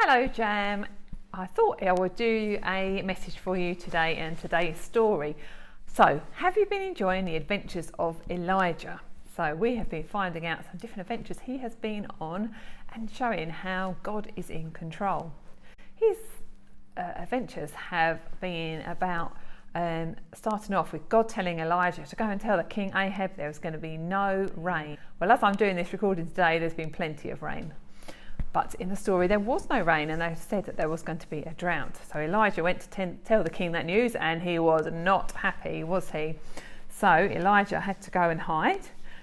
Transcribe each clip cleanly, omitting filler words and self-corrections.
Hello Jam, I thought I would do a message for you today and today's story. So, have you been enjoying the adventures of Elijah? So we have been finding out some different adventures he has been on and showing how God is in control. His adventures have been about starting off with God telling Elijah to go and tell the king Ahab there was going to be no rain. Well, as I'm doing this recording today, there's been plenty of rain. But in the story there was no rain, and they said that there was going to be a drought. So Elijah went to tell the king that news, and he was not happy, was he? So Elijah had to go and hide,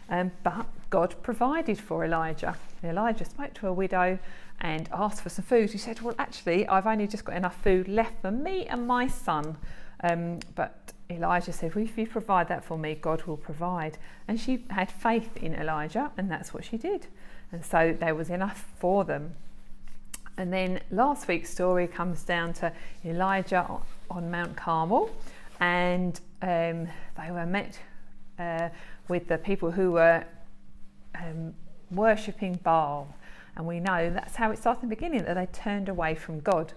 but God provided for Elijah. And Elijah spoke to a widow and asked for some food. He said, well, actually, I've only just got enough food left for me and my son. But Elijah said, well, if you provide that for me, God will provide. And she had faith in Elijah, and that's what she did. And so there was enough for them. And then last week's story comes down to Elijah on Mount Carmel, and they were met with the people who were worshipping Baal. And we know that's how it started in the beginning, that they turned away from God.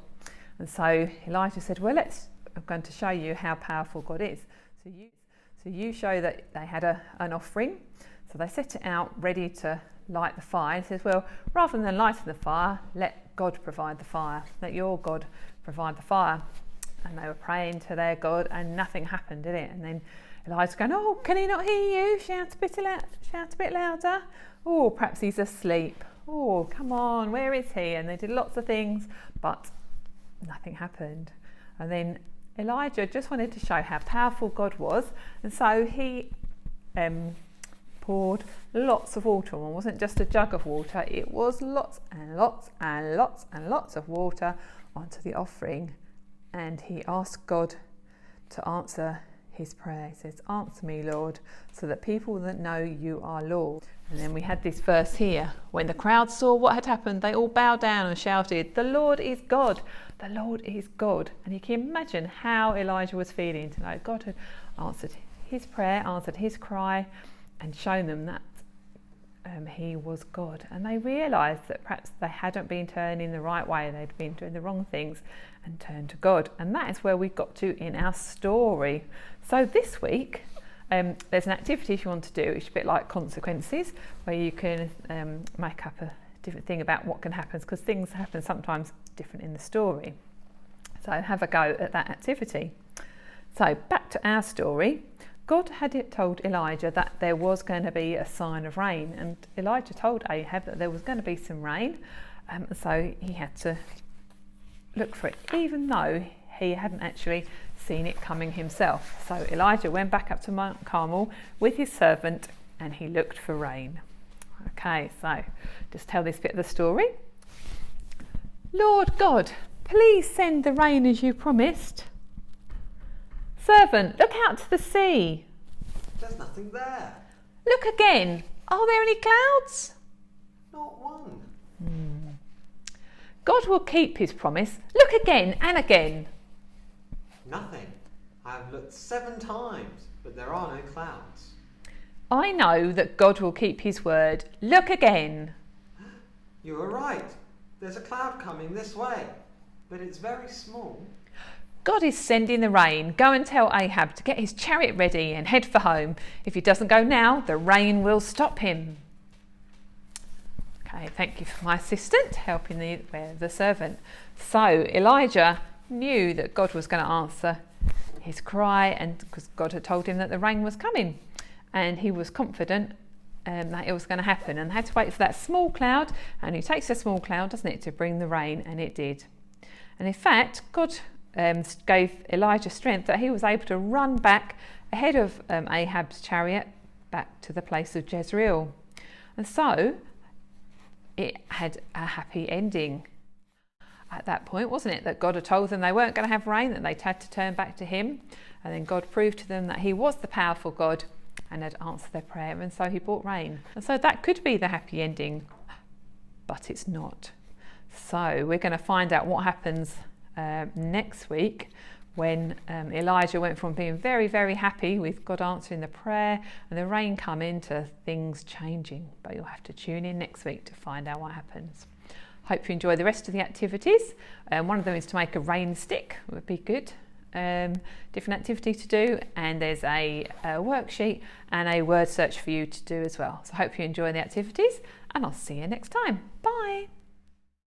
And so Elijah said, well, I'm going to show you how powerful God is. So you show that they had an offering. So they set it out ready to light the fire. He says, well, rather than lighting the fire, let God provide the fire. Let your God provide the fire. And they were praying to their God, and nothing happened, did it? And then Elijah's going, oh, can he not hear you? Shout a bit louder. Oh, perhaps he's asleep. Oh, come on, where is he? And they did lots of things, but nothing happened. And then Elijah just wanted to show how powerful God was, and so he poured lots of water on. It wasn't just a jug of water, it was lots and lots and lots and lots of water onto the offering. And he asked God to answer his prayer. He says, answer me, Lord, so that people that know you are Lord. And then we had this verse here. When the crowd saw what had happened, they all bowed down and shouted, the Lord is God, the Lord is God. And you can imagine how Elijah was feeling to know God had answered his prayer, answered his cry, and shown them that he was God. And they realised that perhaps they hadn't been turning the right way, they'd been doing the wrong things, and turned to God. And that is where we got to in our story. So this week there's an activity you want to do, which is a bit like consequences, where you can make up a different thing about what can happen, because things happen sometimes different in the story. So have a go at that activity. So back to our story. God had told Elijah that there was going to be a sign of rain, and Elijah told Ahab that there was going to be some rain, so he had to look for it, even though he hadn't actually seen it coming himself. So Elijah went back up to Mount Carmel with his servant, and he looked for rain. Okay, so just tell this bit of the story. Lord God, please send the rain as you promised. Servant, look out to the sea. There's nothing there. Look again. Are there any clouds? Not one. God will keep his promise. Look again and again. Nothing. I have looked 7 times, but there are no clouds. I know that God will keep his word. Look again. You are right. There's a cloud coming this way, but it's very small. God is sending the rain. Go and tell Ahab to get his chariot ready and head for home. If he doesn't go now, the rain will stop him. Okay, thank you for my assistant helping the servant. So Elijah knew that God was going to answer his cry, and because God had told him that the rain was coming, and he was confident that it was going to happen, and had to wait for that small cloud. And it takes a small cloud, doesn't it, to bring the rain, and it did. And in fact, God gave Elijah strength that he was able to run back ahead of Ahab's chariot back to the place of Jezreel. And so it had a happy ending at that point, wasn't it? That God had told them they weren't going to have rain, that they had to turn back to him. And then God proved to them that he was the powerful God and had answered their prayer. And so he brought rain. And so that could be the happy ending, but it's not. So we're going to find out what happens next week, when Elijah went from being very, very happy with God answering the prayer and the rain coming to things changing. But you'll have to tune in next week to find out what happens. Hope you enjoy the rest of the activities. One of them is to make a rain stick, would be good. Different activity to do, and there's a worksheet and a word search for you to do as well. So I hope you enjoy the activities, and I'll see you next time. Bye.